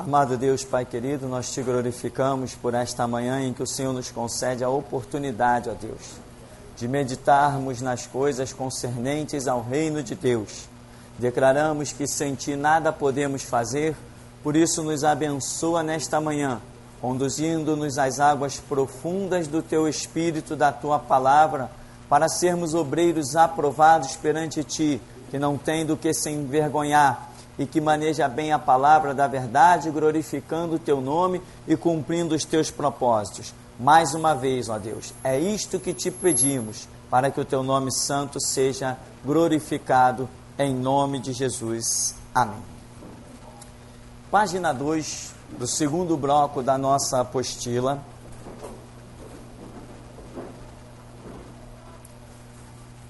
Amado Deus, Pai querido, nós te glorificamos por esta manhã em que o Senhor nos concede a oportunidade, ó Deus, de meditarmos nas coisas concernentes ao reino de Deus. Declaramos que sem Ti nada podemos fazer, por isso nos abençoa nesta manhã, conduzindo-nos às águas profundas do Teu Espírito, da Tua Palavra, para sermos obreiros aprovados perante Ti, que não tem do que se envergonhar, e que maneja bem a palavra da verdade, glorificando o Teu nome e cumprindo os Teus propósitos. Mais uma vez, ó Deus, é isto que Te pedimos, para que o Teu nome santo seja glorificado, em nome de Jesus. Amém. Página 2, do segundo bloco da nossa apostila.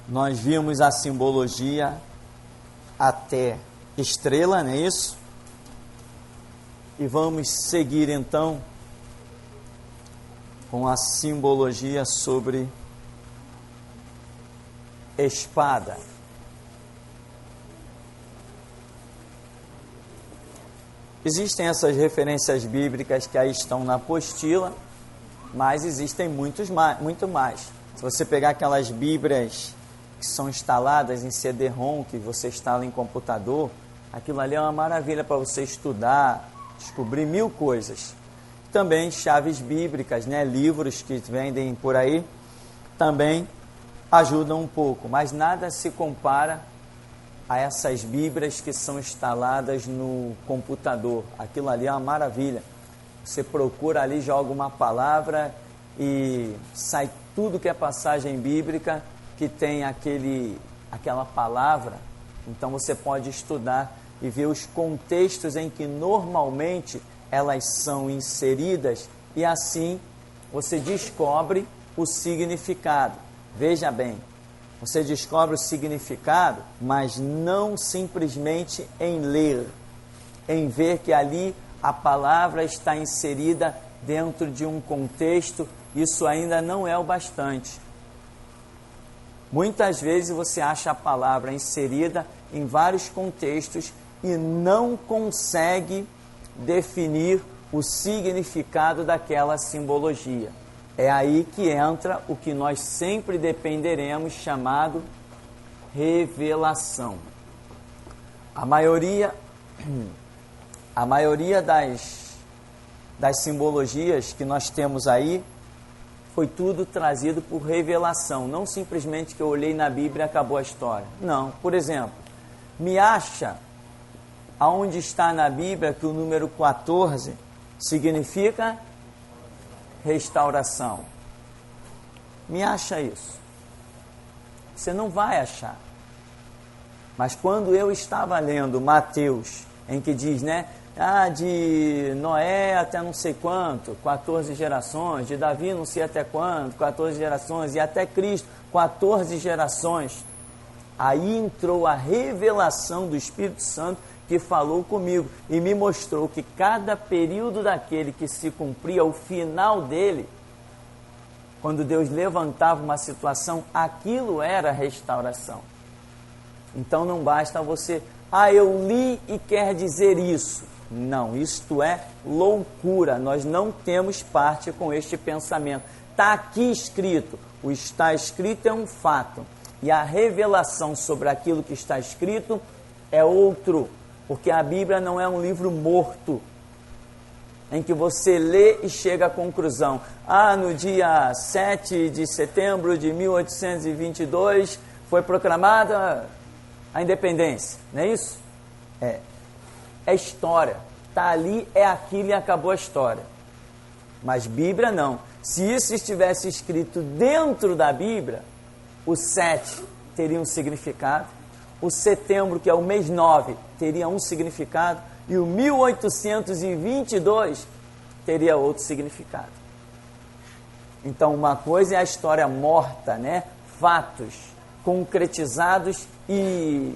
Nós vimos a simbologia até estrela, não é isso? E vamos seguir então com a simbologia sobre espada. Existem essas referências bíblicas que aí estão na apostila, mas existem muito mais. Se você pegar aquelas bíblias que são instaladas em CD-ROM, que você instala em computador, aquilo ali é uma maravilha para você estudar, descobrir mil coisas. Também chaves bíblicas, né? Livros que vendem por aí, também ajudam um pouco, mas nada se compara a essas bíblias que são instaladas no computador. Aquilo ali é uma maravilha. Você procura ali, joga uma palavra e sai tudo que é passagem bíblica que tem aquela palavra. Então você pode estudar e ver os contextos em que normalmente elas são inseridas e assim você descobre o significado. Veja bem, você descobre o significado, mas não simplesmente em ler, em ver que ali a palavra está inserida dentro de um contexto. Isso ainda não é o bastante. Muitas vezes você acha a palavra inserida em vários contextos e não consegue definir o significado daquela simbologia. É aí que entra o que nós sempre dependeremos, chamado revelação. A maioria das simbologias que nós temos aí foi tudo trazido por revelação, não simplesmente que eu olhei na Bíblia e acabou a história. Não, por exemplo, me acha aonde está na Bíblia que o número 14 significa restauração. Me acha isso. Você não vai achar. Mas quando eu estava lendo Mateus, em que diz, né? De Noé até não sei quanto, 14 gerações, de Davi não sei até quanto, 14 gerações, e até Cristo, 14 gerações. Aí entrou a revelação do Espírito Santo que falou comigo e me mostrou que cada período daquele que se cumpria, o final dele, quando Deus levantava uma situação, aquilo era restauração. Então não basta você, eu li e quer dizer isso. Não, isto é loucura, nós não temos parte com este pensamento. Está aqui escrito, o está escrito é um fato, e a revelação sobre aquilo que está escrito é outro. Porque a Bíblia não é um livro morto, em que você lê e chega à conclusão. No dia 7 de setembro de 1822 foi proclamada a independência. Não é isso? É história. Está ali, é aquilo e acabou a história. Mas Bíblia não. Se isso estivesse escrito dentro da Bíblia, o 7 teria um significado. O setembro, que é o mês 9, teria um significado, e o 1822 teria outro significado. Então, uma coisa é a história morta, né? Fatos concretizados e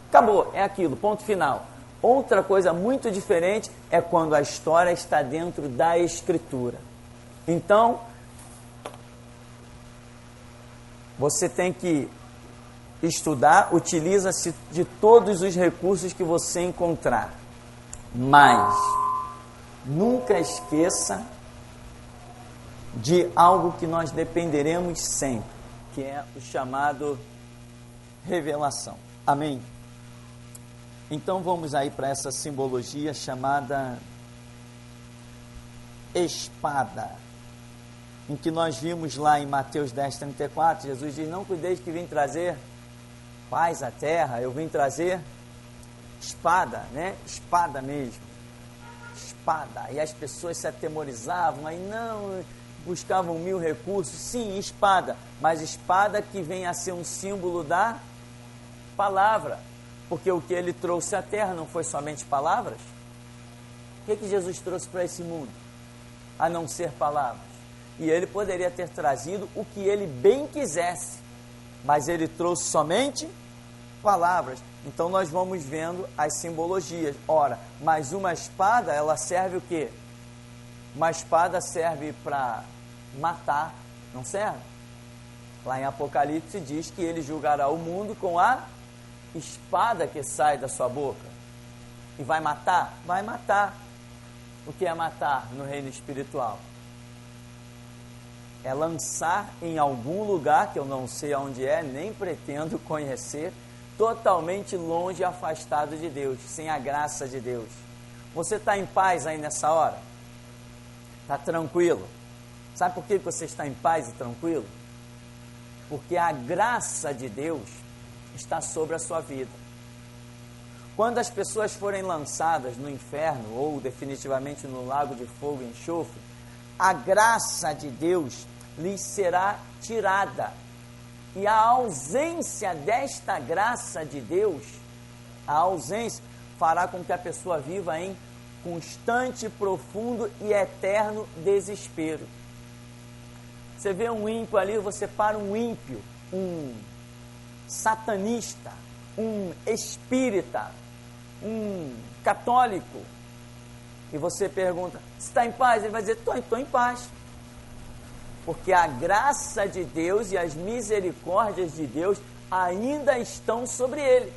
acabou, é aquilo, ponto final. Outra coisa muito diferente é quando a história está dentro da Escritura. Então, você tem que estudar, utiliza-se de todos os recursos que você encontrar. Mas nunca esqueça de algo que nós dependeremos sempre, que é o chamado revelação. Amém? Então vamos aí para essa simbologia chamada espada, em que nós vimos lá em Mateus 10:34, Jesus diz: não cuideis que vim trazer paz à terra, eu vim trazer espada, né? Espada mesmo, espada. E as pessoas se atemorizavam, aí não, buscavam 1000 recursos, sim, espada, mas espada que vem a ser um símbolo da palavra, porque o que ele trouxe à terra não foi somente palavras. O que Jesus trouxe para esse mundo? A não ser palavras. E ele poderia ter trazido o que ele bem quisesse, mas ele trouxe somente palavras. Então nós vamos vendo as simbologias. Ora, mas uma espada, ela serve o quê? Uma espada serve para matar, não serve? Lá em Apocalipse diz que ele julgará o mundo com a espada que sai da sua boca. E vai matar? Vai matar. O que é matar no reino espiritual? É lançar em algum lugar, que eu não sei onde é, nem pretendo conhecer, totalmente longe e afastado de Deus, sem a graça de Deus. Você está em paz aí nessa hora? Está tranquilo? Sabe por que você está em paz e tranquilo? Porque a graça de Deus está sobre a sua vida. Quando as pessoas forem lançadas no inferno ou definitivamente no lago de fogo e enxofre, a graça de Deus lhes será tirada. E a ausência desta graça de Deus, a ausência, fará com que a pessoa viva em constante, profundo e eterno desespero. Você vê um ímpio ali, você para um ímpio, um satanista, um espírita, um católico, e você pergunta: você está em paz? Ele vai dizer: estou em paz. Porque a graça de Deus e as misericórdias de Deus ainda estão sobre ele.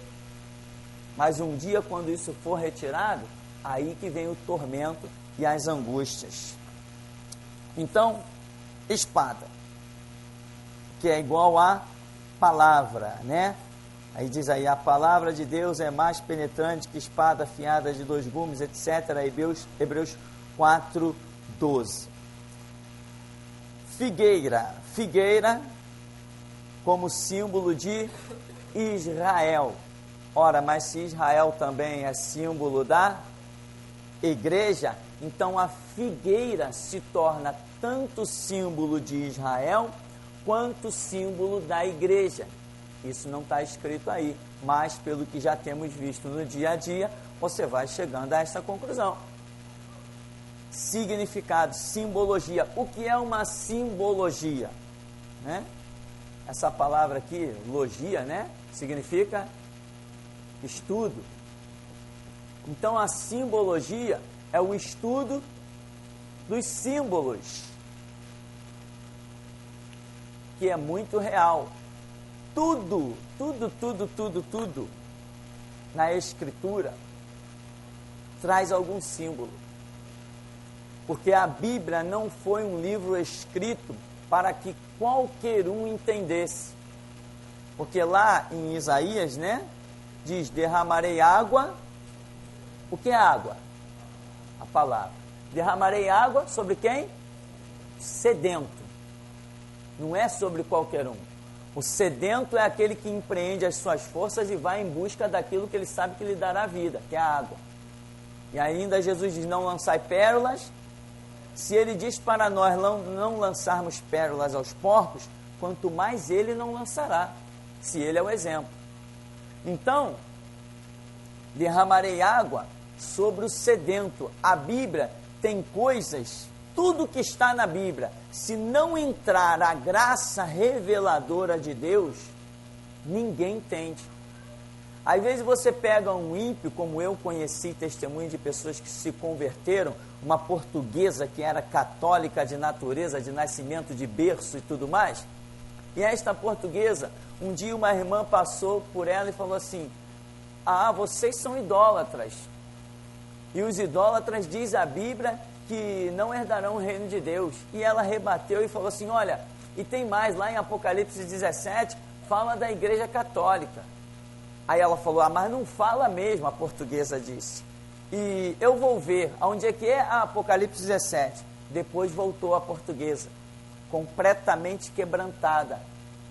Mas um dia, quando isso for retirado, aí que vem o tormento e as angústias. Então, espada, que é igual a palavra, né? Aí diz aí: a palavra de Deus é mais penetrante que espada afiada de 2 gumes, etc. Hebreus 4:12. Figueira como símbolo de Israel. Ora, mas se Israel também é símbolo da igreja, então a figueira se torna tanto símbolo de Israel quanto símbolo da igreja. Isso não está escrito aí, mas pelo que já temos visto no dia a dia, você vai chegando a essa conclusão. Significado, simbologia. O que é uma simbologia? Né? Essa palavra aqui, logia, né? Significa estudo. Então a simbologia é o estudo dos símbolos, que é muito real. Tudo na Escritura traz algum símbolo. Porque a Bíblia não foi um livro escrito para que qualquer um entendesse. Porque lá em Isaías, né, diz: derramarei água. O que é água? A palavra. Derramarei água sobre quem? Sedento. Não é sobre qualquer um. O sedento é aquele que empreende as suas forças e vai em busca daquilo que ele sabe que lhe dará vida, que é a água. E ainda Jesus diz: não lançai pérolas. Se ele diz para nós não lançarmos pérolas aos porcos, quanto mais ele não lançará, se ele é o exemplo. Então, derramarei água sobre o sedento. A Bíblia tem coisas, tudo que está na Bíblia, se não entrar a graça reveladora de Deus, ninguém entende. Às vezes você pega um ímpio, como eu conheci testemunho de pessoas que se converteram, uma portuguesa que era católica de natureza, de nascimento, de berço e tudo mais. E esta portuguesa, um dia uma irmã passou por ela e falou assim: ah, vocês são idólatras. E os idólatras, diz a Bíblia, que não herdarão o reino de Deus. E ela rebateu e falou assim, olha, e tem mais, lá em Apocalipse 17, fala da Igreja Católica. Aí ela falou, mas não fala mesmo, a portuguesa disse. E eu vou ver, aonde é que é Apocalipse 17? Depois voltou a portuguesa, completamente quebrantada.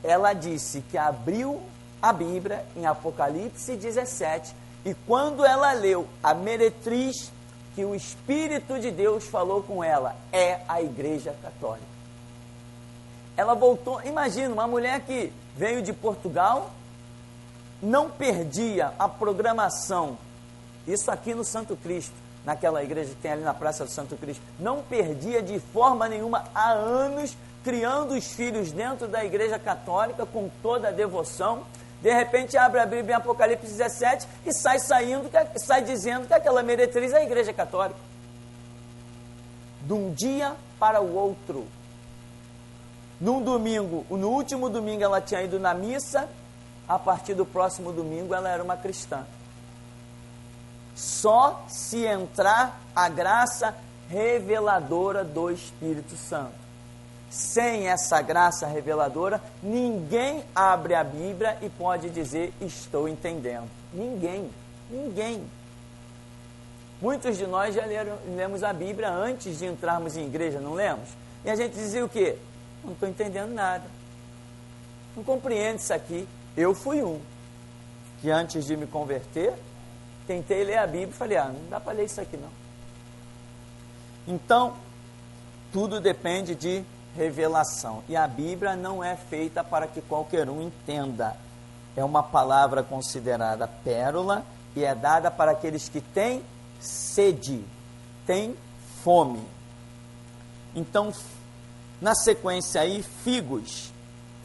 Ela disse que abriu a Bíblia em Apocalipse 17, e quando ela leu a meretriz que o Espírito de Deus falou com ela, é a Igreja Católica. Ela voltou, imagina, uma mulher que veio de Portugal, não perdia a programação, isso aqui no Santo Cristo, naquela igreja que tem ali na Praça do Santo Cristo, não perdia de forma nenhuma há anos, criando os filhos dentro da Igreja Católica com toda a devoção. De repente abre a Bíblia em Apocalipse 17 e sai dizendo que aquela meretriz é a Igreja Católica. De um dia para o outro. Num domingo, no último domingo ela tinha ido na missa, a partir do próximo domingo ela era uma cristã. Só se entrar a graça reveladora do Espírito Santo. Sem essa graça reveladora, ninguém abre a Bíblia e pode dizer, estou entendendo. Ninguém. Muitos de nós já lemos a Bíblia antes de entrarmos em igreja, não lemos? E a gente dizia o quê? Não estou entendendo nada. Não compreendo isso aqui. Eu fui um que antes de me converter, tentei ler a Bíblia e falei, não dá para ler isso aqui não. Então, tudo depende de revelação. E a Bíblia não é feita para que qualquer um entenda. É uma palavra considerada pérola e é dada para aqueles que têm sede, têm fome. Então, na sequência aí, figos.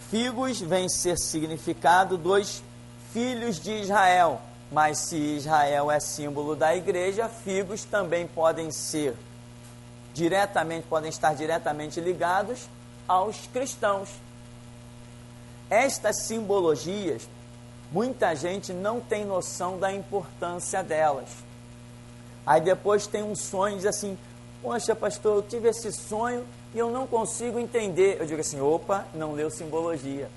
Figos vem ser significado dos filhos de Israel. Mas se Israel é símbolo da igreja, figos também podem estar diretamente ligados aos cristãos. Estas simbologias, muita gente não tem noção da importância delas. Aí depois tem um sonho e diz assim, poxa pastor, eu tive esse sonho e eu não consigo entender. Eu digo assim, opa, não leu simbologia.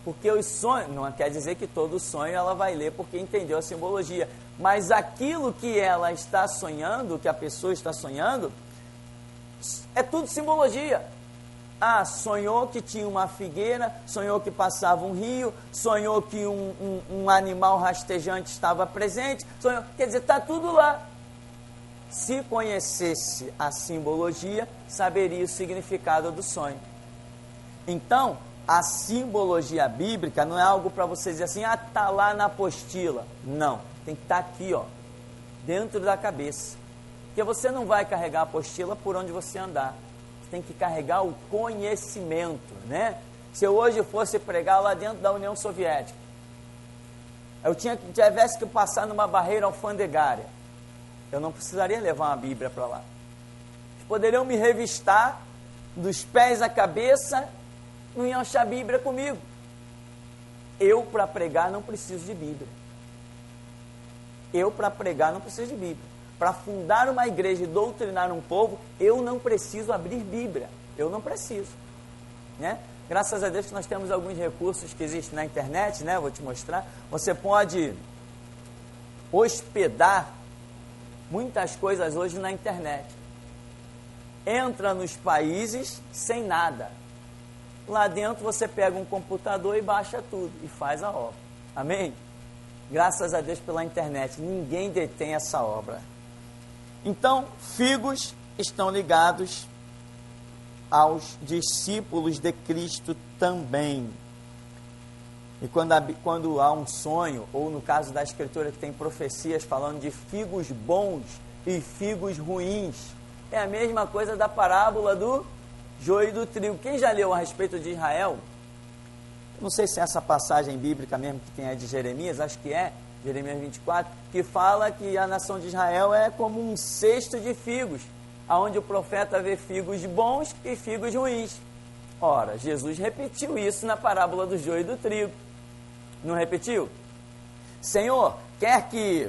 Porque os sonhos, não quer dizer que todo sonho ela vai ler porque entendeu a simbologia, mas aquilo que ela está sonhando, que a pessoa está sonhando, é tudo simbologia. Sonhou que tinha uma figueira, sonhou que passava um rio, sonhou que um animal rastejante estava presente, sonhou, quer dizer, está tudo lá. Se conhecesse a simbologia, saberia o significado do sonho. Então, a simbologia bíblica não é algo para você dizer assim, está lá na apostila. Não, tem que estar aqui, dentro da cabeça. Porque você não vai carregar a apostila por onde você andar. Você tem que carregar o conhecimento, né? Se eu hoje fosse pregar lá dentro da União Soviética, eu tivesse que passar numa barreira alfandegária, eu não precisaria levar uma Bíblia para lá. Eles poderiam me revistar dos pés à cabeça, não iam achar Bíblia comigo. Eu, para pregar, não preciso de Bíblia. Eu, para pregar, não preciso de Bíblia. Para fundar uma igreja e doutrinar um povo, eu não preciso abrir Bíblia. Eu não preciso. Né? Graças a Deus que nós temos alguns recursos que existem na internet, né? Vou te mostrar. Você pode hospedar muitas coisas hoje na internet. Entra nos países sem nada. Lá dentro você pega um computador e baixa tudo e faz a obra. Amém? Graças a Deus pela internet. Ninguém detém essa obra. Então, figos estão ligados aos discípulos de Cristo também. E quando há um sonho, ou no caso da Escritura que tem profecias falando de figos bons e figos ruins, é a mesma coisa da parábola do joio e do trigo. Quem já leu a respeito de Israel? Não sei se é essa passagem bíblica mesmo que tem aí de Jeremias, acho que é, Jeremias 24, que fala que a nação de Israel é como um cesto de figos, onde o profeta vê figos bons e figos ruins. Ora, Jesus repetiu isso na parábola do joio e do trigo. Não repetiu? Senhor, quer que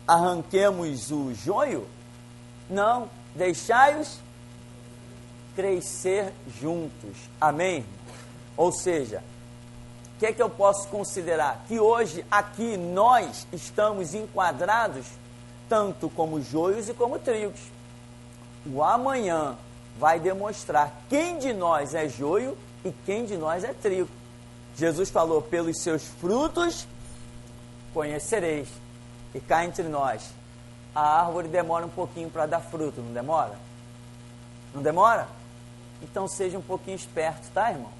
arranquemos o joio? Não, deixai-os crescer juntos. Amém? Ou seja, o que é que eu posso considerar? Que hoje, aqui, nós estamos enquadrados tanto como joios e como trigos. O amanhã vai demonstrar quem de nós é joio e quem de nós é trigo. Jesus falou, pelos seus frutos conhecereis. E cá entre nós, a árvore demora um pouquinho para dar fruto, não demora? Não demora? Então seja um pouquinho esperto, tá, irmão?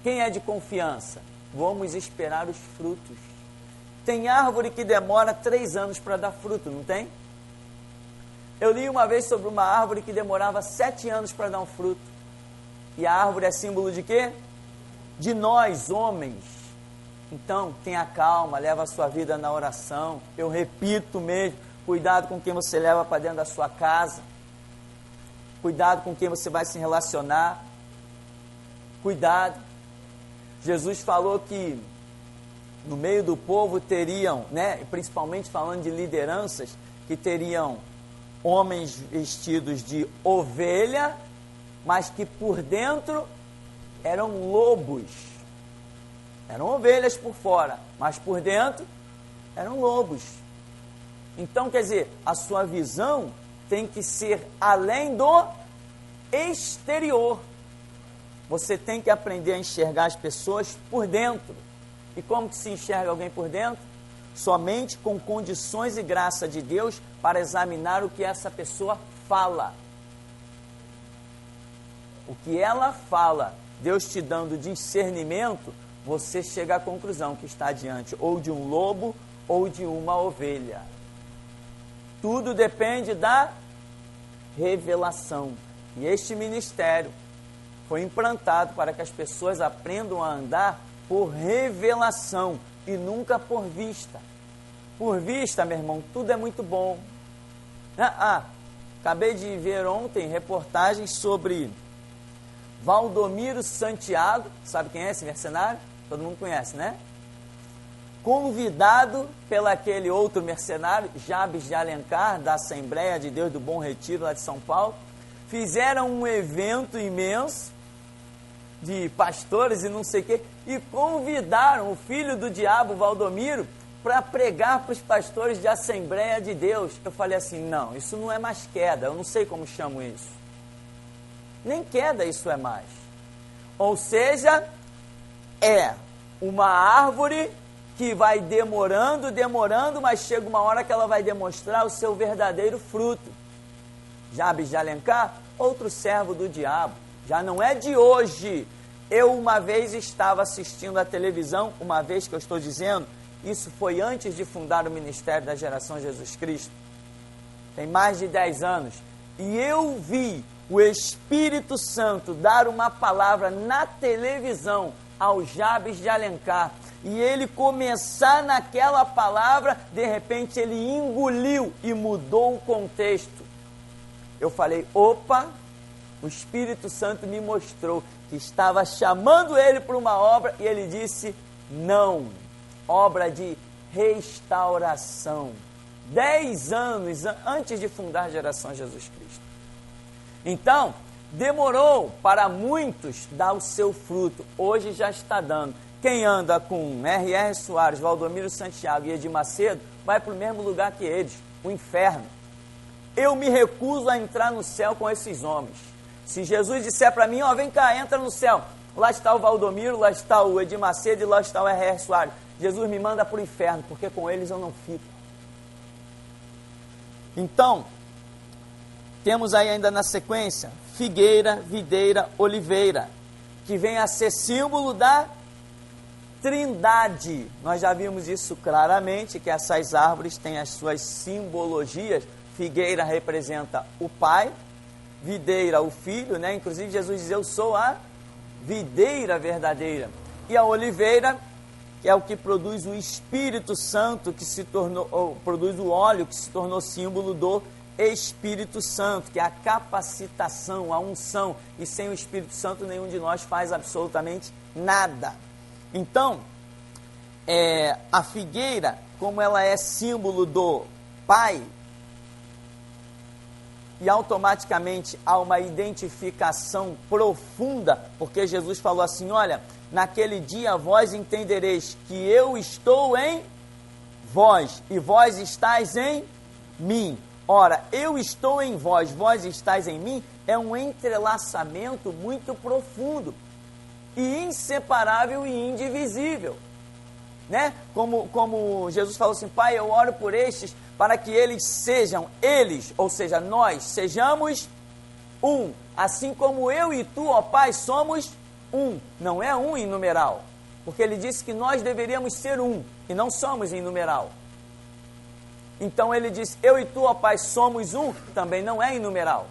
Quem é de confiança? Vamos esperar os frutos. Tem árvore que demora 3 anos para dar fruto, não tem? Eu li uma vez sobre uma árvore que demorava 7 anos para dar um fruto. E a árvore é símbolo de quê? De nós, homens. Então, tenha calma, leva a sua vida na oração. Eu repito mesmo, cuidado com quem você leva para dentro da sua casa. Cuidado com quem você vai se relacionar. Cuidado. Jesus falou que no meio do povo teriam, né, principalmente falando de lideranças, que teriam homens vestidos de ovelha, mas que por dentro eram lobos. Eram ovelhas por fora, mas por dentro eram lobos. Então, quer dizer, a sua visão tem que ser além do exterior. Você tem que aprender a enxergar as pessoas por dentro. E como que se enxerga alguém por dentro? Somente com condições e graça de Deus para examinar o que essa pessoa fala. O que ela fala, Deus te dando discernimento, você chega à conclusão que está diante ou de um lobo ou de uma ovelha. Tudo depende da revelação. E este ministério foi implantado para que as pessoas aprendam a andar por revelação e nunca por vista. Por vista, meu irmão, tudo é muito bom. Acabei de ver ontem reportagens sobre Valdomiro Santiago. Sabe quem é esse mercenário? Todo mundo conhece, né? Convidado pelaquele outro mercenário, Jabes de Alencar, da Assembleia de Deus do Bom Retiro, lá de São Paulo. Fizeram um evento imenso de pastores e não sei o quê, e convidaram o filho do diabo, Valdomiro, para pregar para os pastores de Assembleia de Deus. Eu falei assim, não, isso não é mais queda, eu não sei como chamo isso. Nem queda isso é mais. Ou seja, é uma árvore que vai demorando, mas chega uma hora que ela vai demonstrar o seu verdadeiro fruto. Jabes de Alencar, outro servo do diabo, já não é de hoje. Eu uma vez estava assistindo a televisão, uma vez que eu estou dizendo, isso foi antes de fundar o Ministério da Geração Jesus Cristo, tem mais de 10 anos, e eu vi o Espírito Santo dar uma palavra na televisão ao Jabes de Alencar, e ele começar naquela palavra, de repente ele engoliu e mudou o contexto. Eu falei, opa, o Espírito Santo me mostrou que estava chamando ele para uma obra, e ele disse, não, obra de restauração. 10 anos antes de fundar a Geração Jesus Cristo. Então, demorou para muitos dar o seu fruto, hoje já está dando. Quem anda com R.R. Soares, Valdomiro Santiago e Edir Macedo, vai para o mesmo lugar que eles, o inferno. Eu me recuso a entrar no céu com esses homens. Se Jesus disser para mim, vem cá, entra no céu, lá está o Valdomiro, lá está o Edir Macedo e lá está o R.R. Soares. Jesus me manda para o inferno, porque com eles eu não fico. Então, temos aí ainda na sequência, figueira, videira, oliveira, que vem a ser símbolo da Trindade. Nós já vimos isso claramente, que essas árvores têm as suas simbologias. Figueira representa o Pai, videira o Filho, né? Inclusive Jesus diz, eu sou a videira verdadeira. E a oliveira, que é o que produz o Espírito Santo, que se tornou, ou produz o óleo, que se tornou símbolo do Espírito Santo, que é a capacitação, a unção. E sem o Espírito Santo nenhum de nós faz absolutamente nada. Então, a figueira como ela é símbolo do Pai, e automaticamente há uma identificação profunda, porque Jesus falou assim, olha, naquele dia vós entendereis que eu estou em vós, e vós estáis em mim. Ora, eu estou em vós, vós estáis em mim, é um entrelaçamento muito profundo, e inseparável e indivisível. Né? Como Jesus falou assim, Pai, eu oro por estes, para que eles sejam, ou seja, nós, sejamos um, assim como eu e tu, ó Pai, somos um. Não é um em numeral, porque ele disse que nós deveríamos ser um, e não somos em numeral. Então ele disse, eu e tu, ó Pai, somos um, também não é em numeral.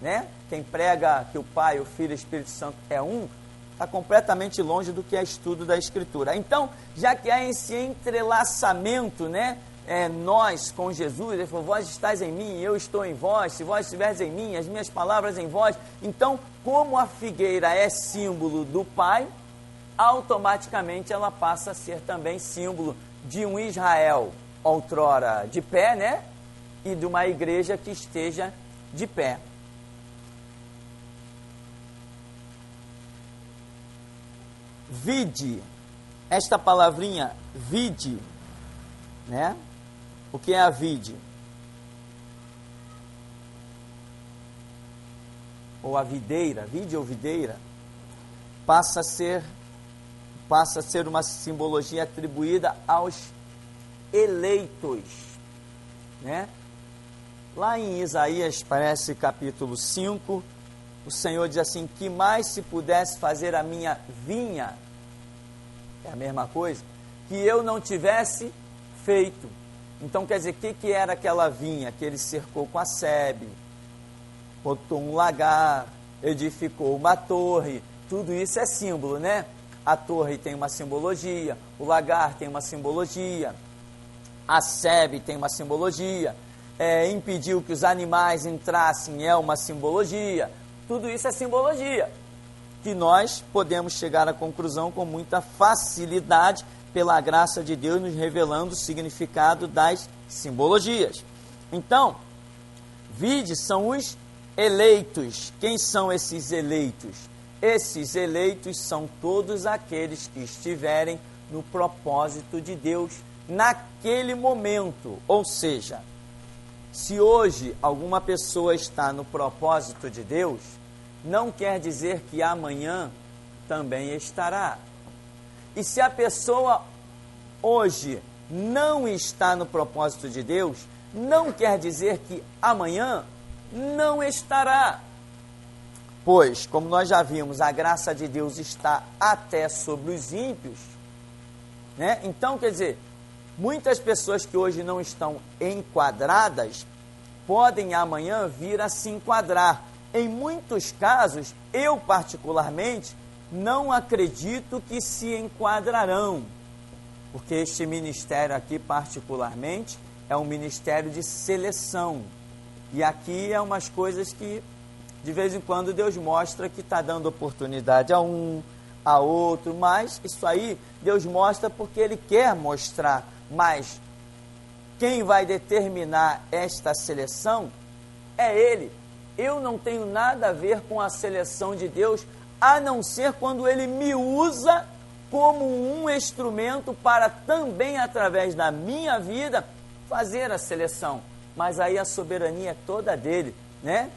Né? Quem prega que o Pai, o Filho e o Espírito Santo é um, está completamente longe do que é estudo da Escritura. Então, já que há esse entrelaçamento, né, nós com Jesus, ele falou, vós estáis em mim, eu estou em vós, se vós estiveres em mim, as minhas palavras em vós. Então, como a figueira é símbolo do Pai, automaticamente ela passa a ser também símbolo de um Israel outrora de pé, né, e de uma igreja que esteja de pé. Vide, esta palavrinha vide, né? O que é a vide? Ou a videira, vide ou videira, passa a ser uma simbologia atribuída aos eleitos, né? Lá em Isaías, parece capítulo 5, o Senhor diz assim, que mais se pudesse fazer a minha vinha, é a mesma coisa, que eu não tivesse feito. Então quer dizer, o que era aquela vinha? Que ele cercou com a sebe, botou um lagar, edificou uma torre, tudo isso é símbolo, né? A torre tem uma simbologia, o lagar tem uma simbologia, a sebe tem uma simbologia, impediu que os animais entrassem é uma simbologia. Tudo isso é simbologia, que nós podemos chegar à conclusão com muita facilidade, pela graça de Deus nos revelando o significado das simbologias. Então, vide, são os eleitos. Quem são esses eleitos? Esses eleitos são todos aqueles que estiverem no propósito de Deus naquele momento. Ou seja, se hoje alguma pessoa está no propósito de Deus, não quer dizer que amanhã também estará. E se a pessoa hoje não está no propósito de Deus, não quer dizer que amanhã não estará. Pois, como nós já vimos, a graça de Deus está até sobre os ímpios, né? Então, quer dizer, muitas pessoas que hoje não estão enquadradas podem amanhã vir a se enquadrar. Em muitos casos, eu particularmente não acredito que se enquadrarão, porque este ministério aqui particularmente é um ministério de seleção. E aqui é umas coisas que de vez em quando Deus mostra que está dando oportunidade a um, a outro, mas isso aí Deus mostra porque Ele quer mostrar. Mas quem vai determinar esta seleção é Ele. Eu não tenho nada a ver com a seleção de Deus, a não ser quando Ele me usa como um instrumento para também, através da minha vida, fazer a seleção. Mas aí a soberania é toda dele, né?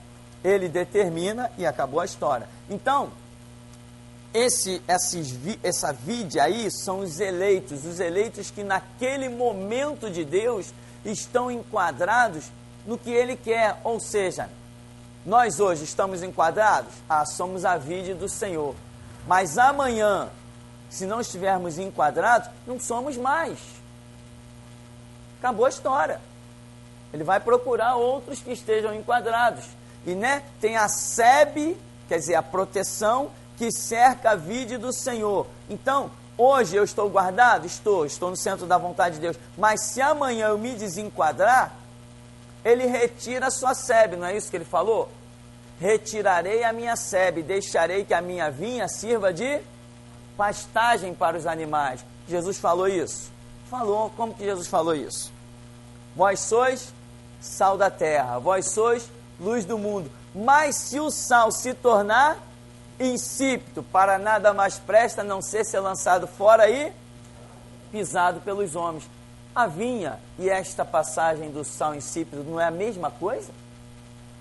Ele determina e acabou a história. Então, essa vide aí são os eleitos que naquele momento de Deus estão enquadrados no que Ele quer. Ou seja, nós hoje estamos enquadrados? Somos a vide do Senhor. Mas amanhã, se não estivermos enquadrados, não somos mais. Acabou a história. Ele vai procurar outros que estejam enquadrados. E tem a sebe, quer dizer, a proteção que cerca a vide do Senhor. Então, hoje eu estou guardado? Estou no centro da vontade de Deus. Mas se amanhã eu me desenquadrar, Ele retira a sua sebe, não é isso que Ele falou? Retirarei a minha sebe, deixarei que a minha vinha sirva de pastagem para os animais. Jesus falou isso. Falou. Como que Jesus falou isso? Vós sois sal da terra, vós sois luz do mundo. Mas se o sal se tornar insípido, para nada mais presta, a não ser lançado fora e pisado pelos homens. A vinha e esta passagem do sal insípido não é a mesma coisa?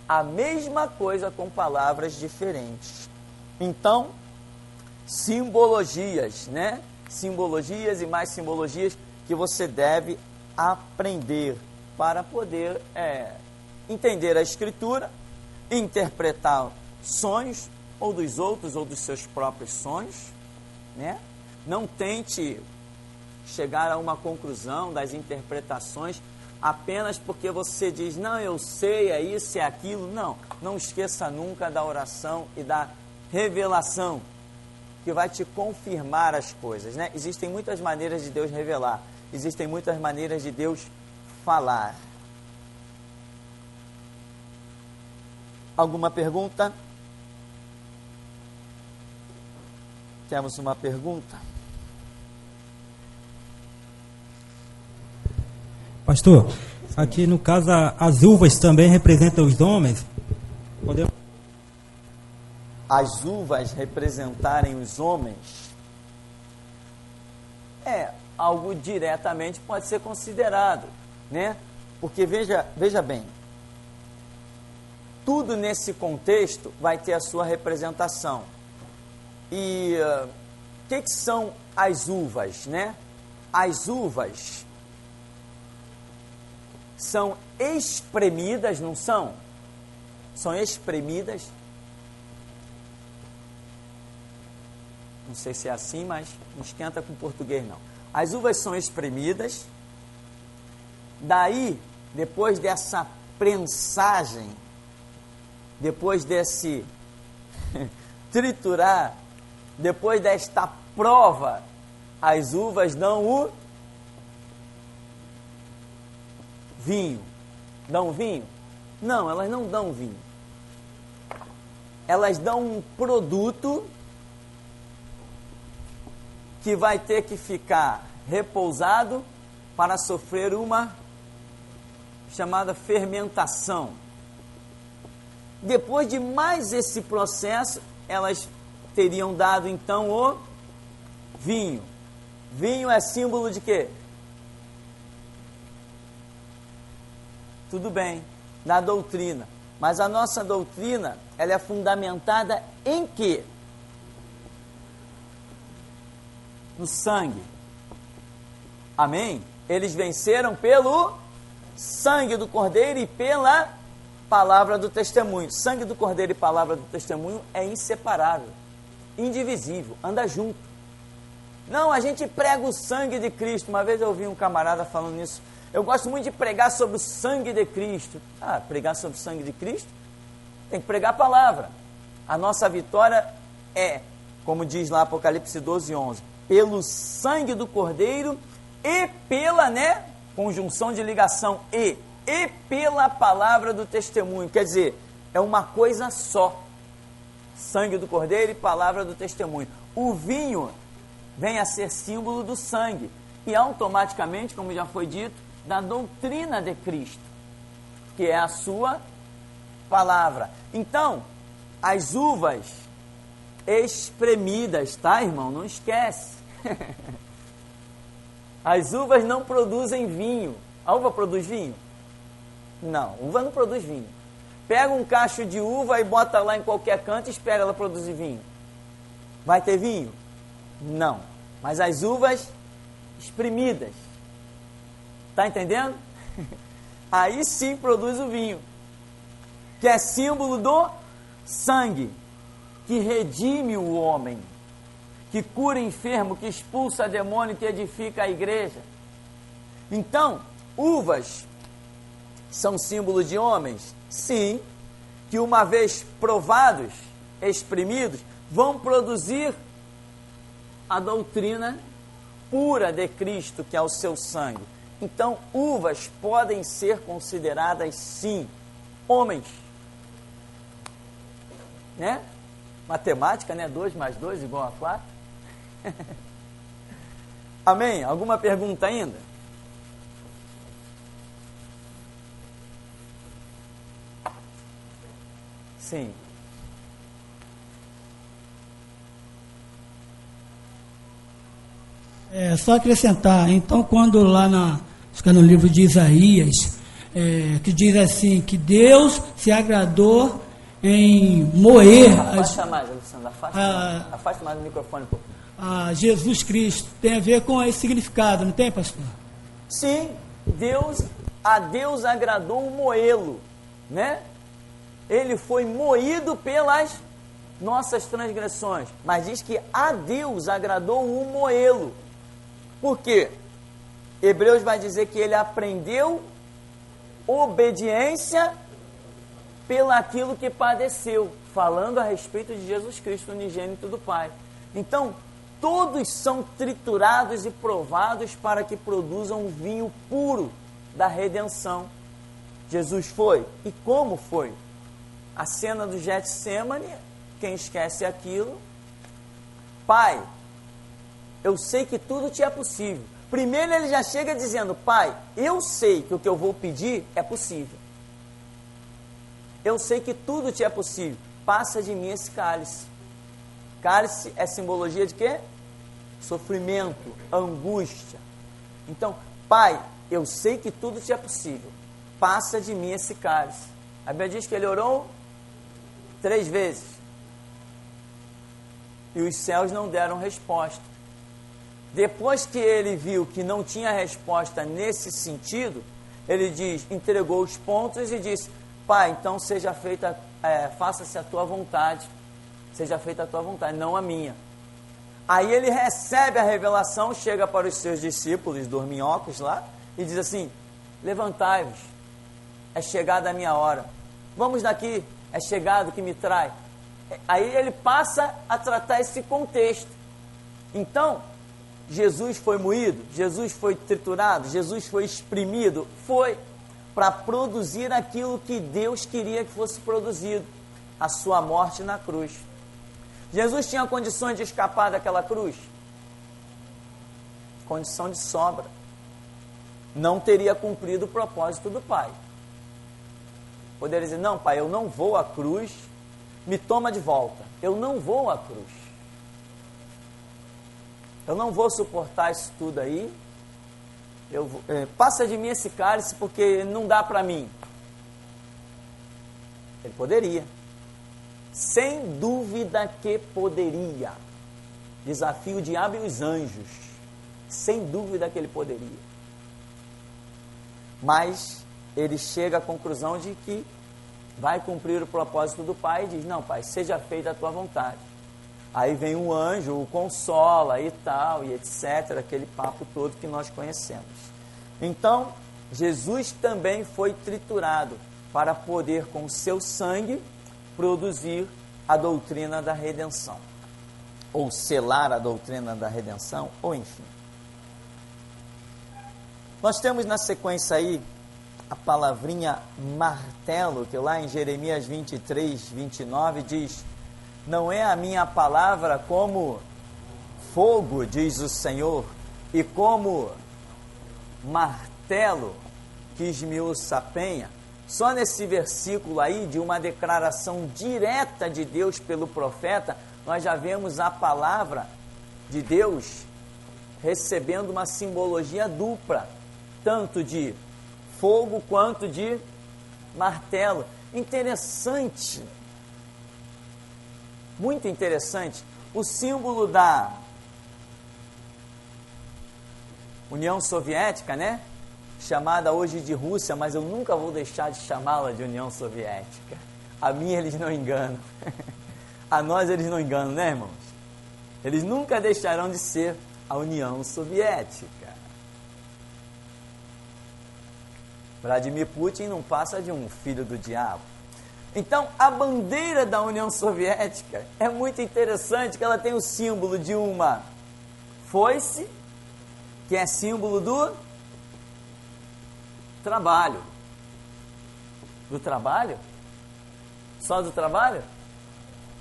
A mesma coisa com palavras diferentes. Então, simbologias, né? Simbologias e mais simbologias que você deve aprender para poder entender a Escritura, interpretar sonhos, ou dos outros, ou dos seus próprios sonhos, né? Não tente chegar a uma conclusão das interpretações apenas porque você diz, não, eu sei, é isso, é aquilo. Não, não esqueça nunca da oração e da revelação, que vai te confirmar as coisas, né? Existem muitas maneiras de Deus revelar, existem muitas maneiras de Deus falar. Alguma pergunta? Temos uma pergunta? Pastor, aqui no caso as uvas também representam os homens? Podemos... As uvas representarem os homens? Algo diretamente pode ser considerado, né? Porque veja bem, tudo nesse contexto vai ter a sua representação. E o que são as uvas, né? As uvas são espremidas, não são? São espremidas. Não sei se é assim, mas não esquenta com português não. As uvas são espremidas. Daí, depois dessa prensagem, depois desse triturar, depois desta prova, as uvas dão o vinho. Dão vinho? Não, elas não dão vinho. Elas dão um produto que vai ter que ficar repousado para sofrer uma chamada fermentação. Depois de mais esse processo, elas teriam dado então o vinho. Vinho é símbolo de quê? Tudo bem, da doutrina. Mas a nossa doutrina, ela é fundamentada em quê? No sangue. Amém? Eles venceram pelo sangue do Cordeiro e pela palavra do testemunho. Sangue do Cordeiro e palavra do testemunho é inseparável, indivisível, anda junto. Não, a gente prega o sangue de Cristo. Uma vez eu ouvi um camarada falando nisso. Eu gosto muito de pregar sobre o sangue de Cristo. Pregar sobre o sangue de Cristo? Tem que pregar a palavra. A nossa vitória é, como diz lá Apocalipse 12:11, pelo sangue do Cordeiro e pela, conjunção de ligação e pela palavra do testemunho. Quer dizer, é uma coisa só. Sangue do Cordeiro e palavra do testemunho. O vinho vem a ser símbolo do sangue e automaticamente, como já foi dito, da doutrina de Cristo, que é a sua palavra. Então, as uvas espremidas, tá, irmão? Não esquece. As uvas não produzem vinho. A uva produz vinho? Não, uva não produz vinho. Pega um cacho de uva e bota lá em qualquer canto e espera ela produzir vinho. Vai ter vinho? Não. Mas as uvas espremidas, tá entendendo? Aí sim produz o vinho, que é símbolo do sangue, que redime o homem, que cura enfermo, que expulsa demônio, que edifica a igreja. Então, uvas são símbolo de homens? Sim, que uma vez provados, exprimidos, vão produzir a doutrina pura de Cristo, que é o seu sangue. Então, uvas podem ser consideradas, sim, homens. Matemática, 2 mais 2 igual a 4. Amém? Alguma pergunta ainda? Sim. Só acrescentar, então, quando lá acho que é no livro de Isaías, que diz assim, que Deus se agradou em moer Afasta mais, Alessandro, afasta mais o microfone um pouco. A Jesus Cristo. Tem a ver com esse significado, não tem, pastor? Sim, a Deus agradou o moê-lo, né? Ele foi moído pelas nossas transgressões, mas diz que a Deus agradou o moê-lo. Por quê? Hebreus vai dizer que ele aprendeu obediência pelaquilo que padeceu, falando a respeito de Jesus Cristo, unigênito do Pai. Então, todos são triturados e provados para que produzam o vinho puro da redenção. Jesus foi. E como foi? A cena do Getsêmani, quem esquece aquilo? Pai, eu sei que tudo te é possível. Primeiro ele já chega dizendo, Pai, eu sei que o que eu vou pedir é possível. Eu sei que tudo te é possível. Passa de mim esse cálice. Cálice é simbologia de quê? Sofrimento, angústia. Então, Pai, eu sei que tudo te é possível. Passa de mim esse cálice. A Bíblia diz que ele orou 3 vezes. E os céus não deram resposta. Depois que ele viu que não tinha resposta nesse sentido, ele entregou os pontos e disse, Pai, então seja feita, faça-se a tua vontade. Seja feita a tua vontade, não a minha. Aí ele recebe a revelação, chega para os seus discípulos, dorminhocos lá, e diz assim, levantai-vos, é chegada a minha hora. Vamos daqui, é chegado que me trai. Aí ele passa a tratar esse contexto. Então, Jesus foi moído, Jesus foi triturado, Jesus foi exprimido, foi para produzir aquilo que Deus queria que fosse produzido, a sua morte na cruz. Jesus tinha condições de escapar daquela cruz? Condição de sobra. Não teria cumprido o propósito do Pai. Poderia dizer, não, Pai, eu não vou à cruz, me toma de volta. Eu não vou à cruz. Eu não vou suportar isso tudo aí. Passa de mim esse cálice porque não dá para mim. Ele poderia. Sem dúvida que poderia. Desafio o diabo e os anjos. Sem dúvida que ele poderia. Mas ele chega à conclusão de que vai cumprir o propósito do Pai e diz, não, Pai, seja feita a tua vontade. Aí vem um anjo, o consola e tal, e etc., aquele papo todo que nós conhecemos. Então, Jesus também foi triturado para poder, com o seu sangue, produzir a doutrina da redenção. Ou selar a doutrina da redenção, ou enfim. Nós temos na sequência aí a palavrinha martelo, que lá em Jeremias 23, 29 diz, não é a minha palavra como fogo, diz o Senhor, e como martelo que esmiuça a penha. Só nesse versículo aí, de uma declaração direta de Deus pelo profeta, nós já vemos a palavra de Deus recebendo uma simbologia dupla, tanto de fogo quanto de martelo. Interessante, muito interessante, o símbolo da União Soviética, né? Chamada hoje de Rússia, mas eu nunca vou deixar de chamá-la de União Soviética. A mim eles não enganam. A nós eles não enganam, né, irmãos? Eles nunca deixarão de ser a União Soviética. Vladimir Putin não passa de um filho do diabo. Então, a bandeira da União Soviética é muito interessante, que ela tem o símbolo de uma foice, que é símbolo do trabalho. Do trabalho? Só do trabalho?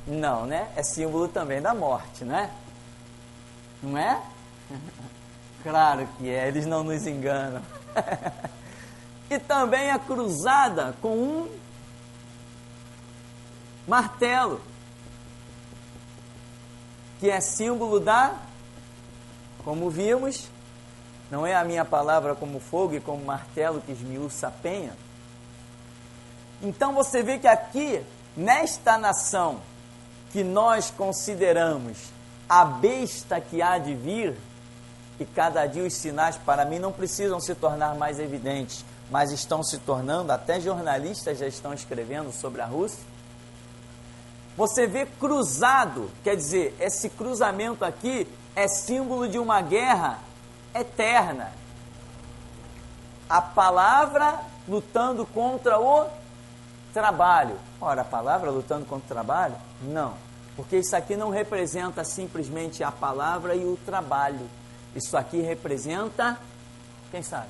Não, né? É símbolo também da morte, né? Não é? Claro que é, eles não nos enganam. E também é cruzada com um martelo, que é símbolo da, como vimos, não é a minha palavra como fogo e como martelo que esmiuça a penha. Então você vê que aqui, nesta nação que nós consideramos a besta que há de vir, e cada dia os sinais para mim não precisam se tornar mais evidentes, mas estão se tornando, até jornalistas já estão escrevendo sobre a Rússia. Você vê cruzado, quer dizer, esse cruzamento aqui é símbolo de uma guerra eterna. A palavra lutando contra o trabalho. Ora, a palavra lutando contra o trabalho? Não, porque isso aqui não representa simplesmente a palavra e o trabalho. Isso aqui representa, quem sabe?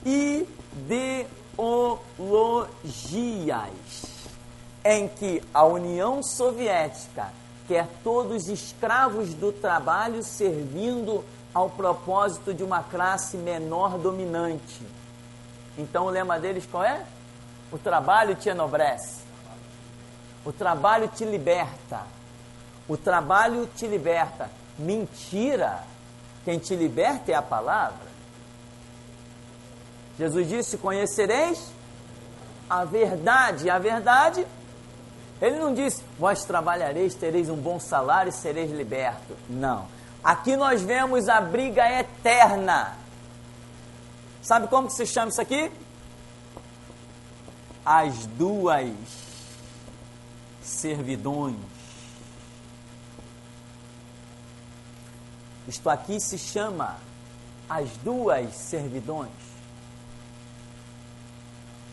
Ideologias, em que a União Soviética quer todos escravos do trabalho servindo ao propósito de uma classe menor dominante. Então o lema deles qual é? O trabalho te enobrece. O trabalho te liberta. O trabalho te liberta. Mentira! Quem te liberta é a palavra. Jesus disse, conhecereis a verdade. E a verdade, ele não disse, vós trabalhareis, tereis um bom salário e sereis libertos. Não. Aqui nós vemos a briga eterna. Sabe como que se chama isso aqui? As duas servidões. Isto aqui se chama as duas servidões.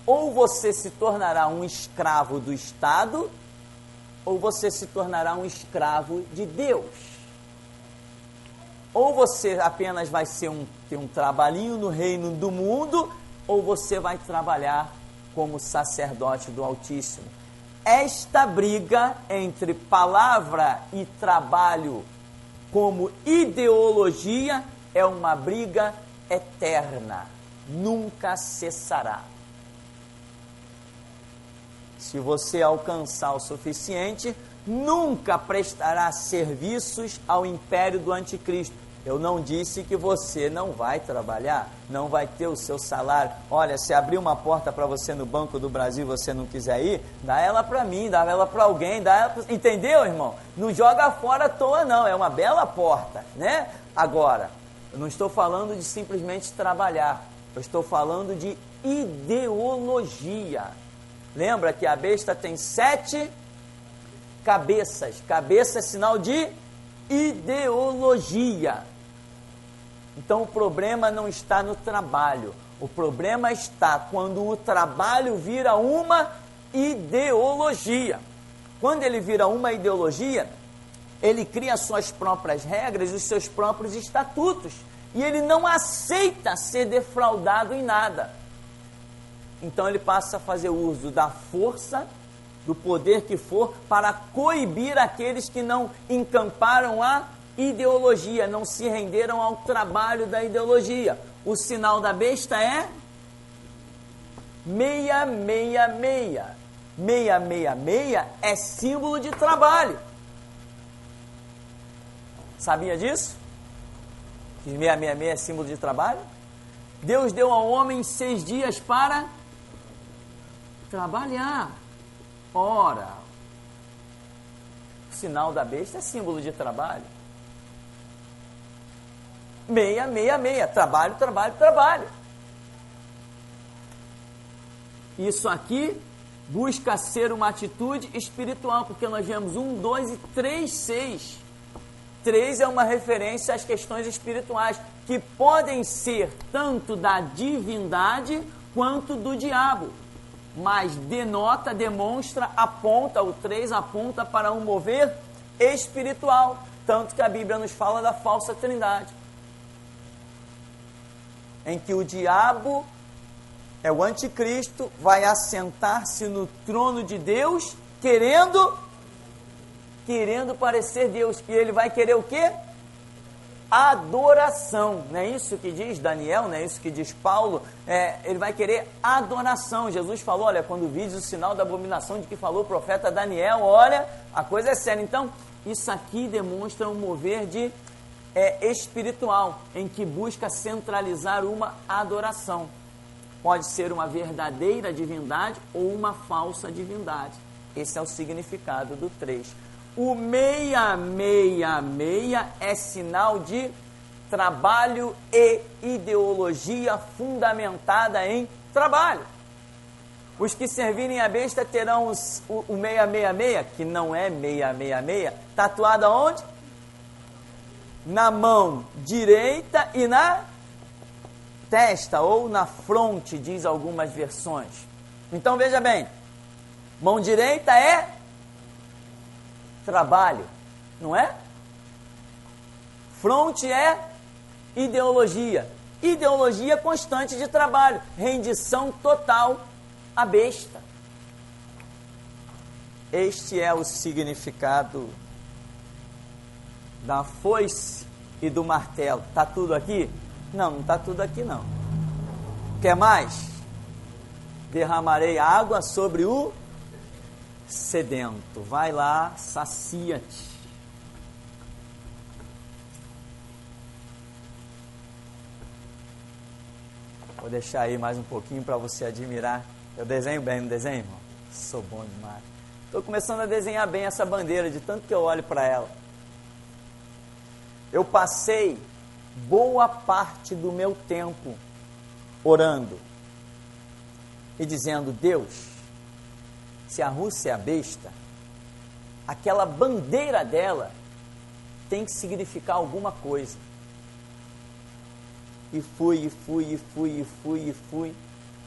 Ou você se tornará um escravo do Estado, ou você se tornará um escravo de Deus. Ou você apenas vai ter um trabalhinho no reino do mundo, ou você vai trabalhar como sacerdote do Altíssimo. Esta briga entre palavra e trabalho como ideologia é uma briga eterna, nunca cessará. Se você alcançar o suficiente, nunca prestará serviços ao império do anticristo. Eu não disse que você não vai trabalhar, não vai ter o seu salário. Olha, se abrir uma porta para você no Banco do Brasil e você não quiser ir, dá ela para mim, dá ela para alguém, dá ela pra... Entendeu, irmão? Não joga fora à toa não, é uma bela porta, né? Agora, eu não estou falando de simplesmente trabalhar, eu estou falando de ideologia. Lembra que a besta tem 7 cabeças. Cabeça é sinal de ideologia. Então o problema não está no trabalho. O problema está quando o trabalho vira uma ideologia. Quando ele vira uma ideologia, ele cria suas próprias regras, os seus próprios estatutos. E ele não aceita ser defraudado em nada. Então ele passa a fazer uso da força, do poder que for, para coibir aqueles que não encamparam a ideologia, não se renderam ao trabalho da ideologia. O sinal da besta é 666. 666 é símbolo de trabalho. Sabia disso? Que 666 é símbolo de trabalho? Deus deu ao homem 6 dias para trabalhar. Ora, o sinal da besta é símbolo de trabalho. 666, trabalho, trabalho, trabalho. Isso aqui busca ser uma atitude espiritual, porque nós vemos 1, 2 e 3, 6. 3 é uma referência às questões espirituais, que podem ser tanto da divindade quanto do diabo. Mas denota, demonstra, aponta, o 3 aponta para um mover espiritual. Tanto que a Bíblia nos fala da falsa trindade, em que o diabo é o anticristo, vai assentar-se no trono de Deus, querendo parecer Deus. E ele vai querer o quê? adoração. Não é isso que diz Daniel, não é isso que diz Paulo? Ele vai querer adoração. Jesus falou, olha, quando vides o sinal da abominação de que falou o profeta Daniel, olha, a coisa é séria. Então, isso aqui demonstra um mover de espiritual, em que busca centralizar uma adoração. Pode ser uma verdadeira divindade ou uma falsa divindade. Esse é o significado do 3. O 666 é sinal de trabalho e ideologia fundamentada em trabalho. Os que servirem a besta terão o 666, que não é 666, tatuado aonde? Na mão direita e na testa, ou na fronte, diz algumas versões. Então veja bem, mão direita é trabalho, não é? Fronte é ideologia. Ideologia constante de trabalho, rendição total à besta. Este é o significado da foice e do martelo. Está tudo aqui? Não, não está tudo aqui não. Quer mais? Derramarei água sobre o sedento. Vai lá, sacia-te. Vou deixar aí mais um pouquinho para você admirar. Eu desenho bem, não desenho, irmão? Sou bom demais. Estou começando a desenhar bem essa bandeira, de tanto que eu olho para ela. Eu passei boa parte do meu tempo orando e dizendo, Deus, se a Rússia é a besta, aquela bandeira dela tem que significar alguma coisa. E fui.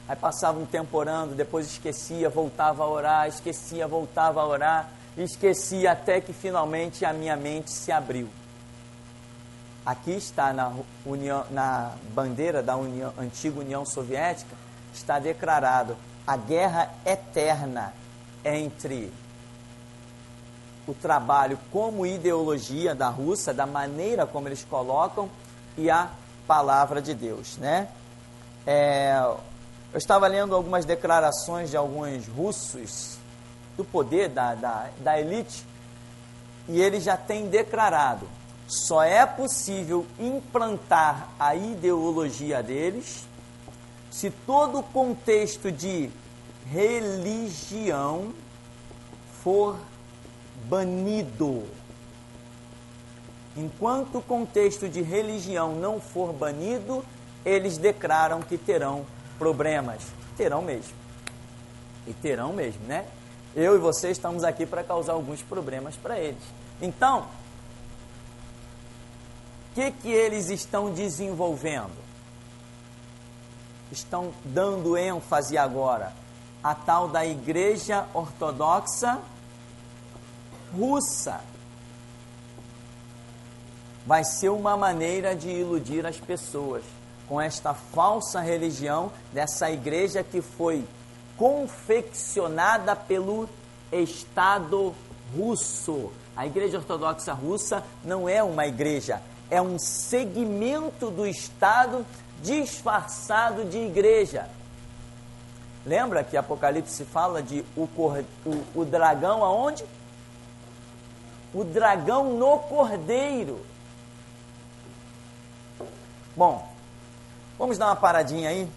Aí passava um tempo orando, depois esquecia, voltava a orar, esquecia, voltava a orar, esquecia até que finalmente a minha mente se abriu. Aqui está na bandeira da antiga União Soviética, está declarado a guerra eterna entre o trabalho como ideologia da Rússia, da maneira como eles colocam, e a palavra de Deus, né? Eu estava lendo algumas declarações de alguns russos do poder da elite, e eles já têm declarado: só é possível implantar a ideologia deles se todo o contexto de religião for banido. Enquanto o contexto de religião não for banido, eles declaram que terão problemas. Terão mesmo. E terão mesmo, né? Eu e você estamos aqui para causar alguns problemas para eles. Então, o que eles estão desenvolvendo? Estão dando ênfase agora à tal da Igreja Ortodoxa Russa. Vai ser uma maneira de iludir as pessoas com esta falsa religião dessa igreja que foi confeccionada pelo Estado russo. A Igreja Ortodoxa Russa não é uma igreja, é um segmento do Estado disfarçado de igreja. Lembra que Apocalipse fala de o dragão aonde? O dragão no cordeiro. Bom, vamos dar uma paradinha aí.